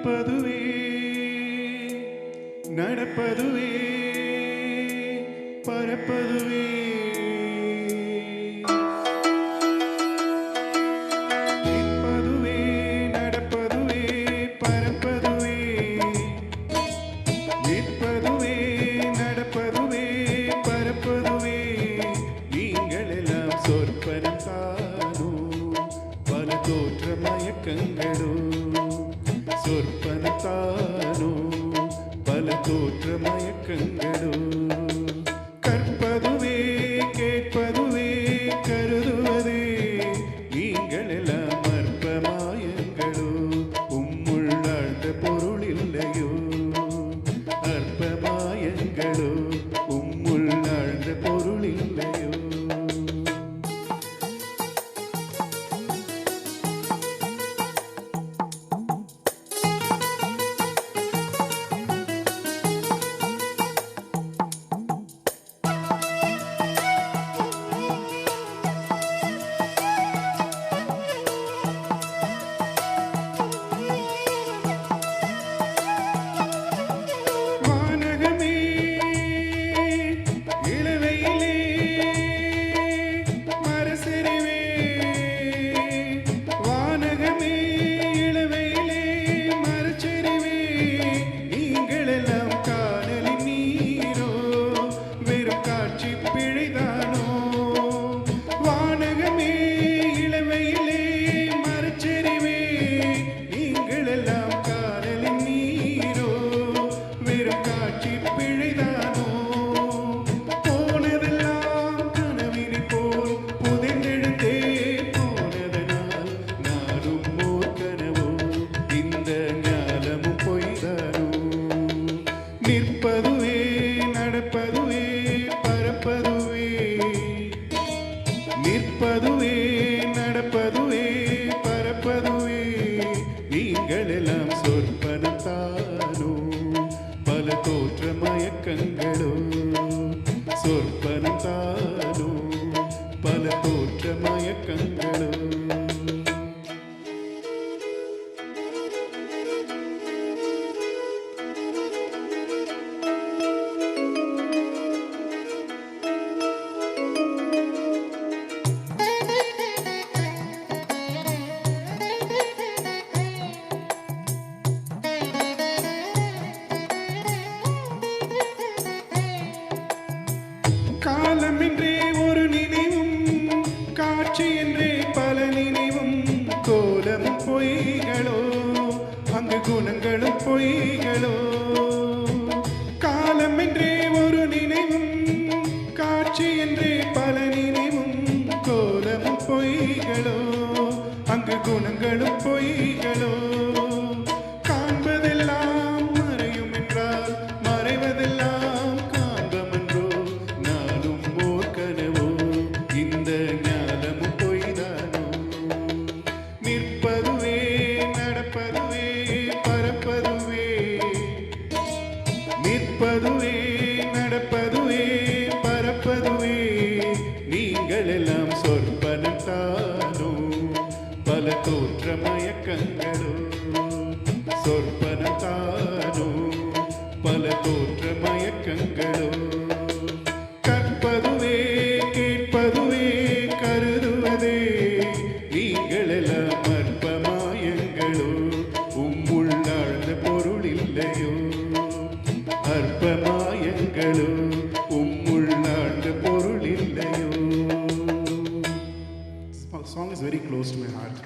நிற்பதுவே நடப்பதுவே பரப்பதுவே நிற்பதுவே நடப்பதுவே பரப்பதுவே நிற்பதுவே நடப்பதுவே பரப்பதுவே நீங்கள் எல்லாம் சொற்பனம் தானோ பல தோற்ற மயக்கங்களோ சொற்பனம் தானோ பல தோற்ற மயக்கங்களோ கற்பதுவே கேட்பதுவே கருதுவதே நீங்கள் எல்லாம் அற்ப மாயங்களோ உம்முள் ஆழ்ந்த பொருள் இல்லையோ அற்ப மாயங்களோ உம்முள் ஆழ்ந்த பொருள் இல்லையோ நிற்பதுவே நடப்பதுவே பரப்பதுவே நிற்பதுவே நடப்பதுவே பரப்பதுவே நீங்கள் எல்லாம் சொற்பனம் தானோ பல தோற்ற மயக்கங்களோ சொற்பனம் தானோ பல தோற்ற மயக்கங்களோ காலமென்றே ஒரு நினைவும் காட்சி என்றே பல நினைவும் கோலம் பொய்களோ அங்கு குணங்களும் பொய்களோ காலமென்றே ஒரு நினைவும் காட்சி என்றே பல நினைவும் கோலம் பொய்களோ அங்கு குணங்களும் பொய்களோ காண்பதெல்லாம் மறையும் என்றால் மறைவதெல்லாம் நிற்பதுவே நடப்பதுவே பரப்பதுவே நிற்பதுவே நடப்பதுவே பரப்பதுவே நீங்கள் எல்லாம் சொற்பனம் தானோ பல தோற்ற மயக்கங்களோ சொற்பனம் தானோ பல தோற்ற மயக்கங்களோ கற்பதுவே கேட்பதுவே கருதுவதே நீங்கள் எல்லாம் அற்ப மாயங்களோ உம்முள் ஆழ்ந்த பொருள் இல்லையோ அற்ப மாயங்களோ உம்முள் ஆழ்ந்த பொருள் இல்லையோ. This song is very close to my heart.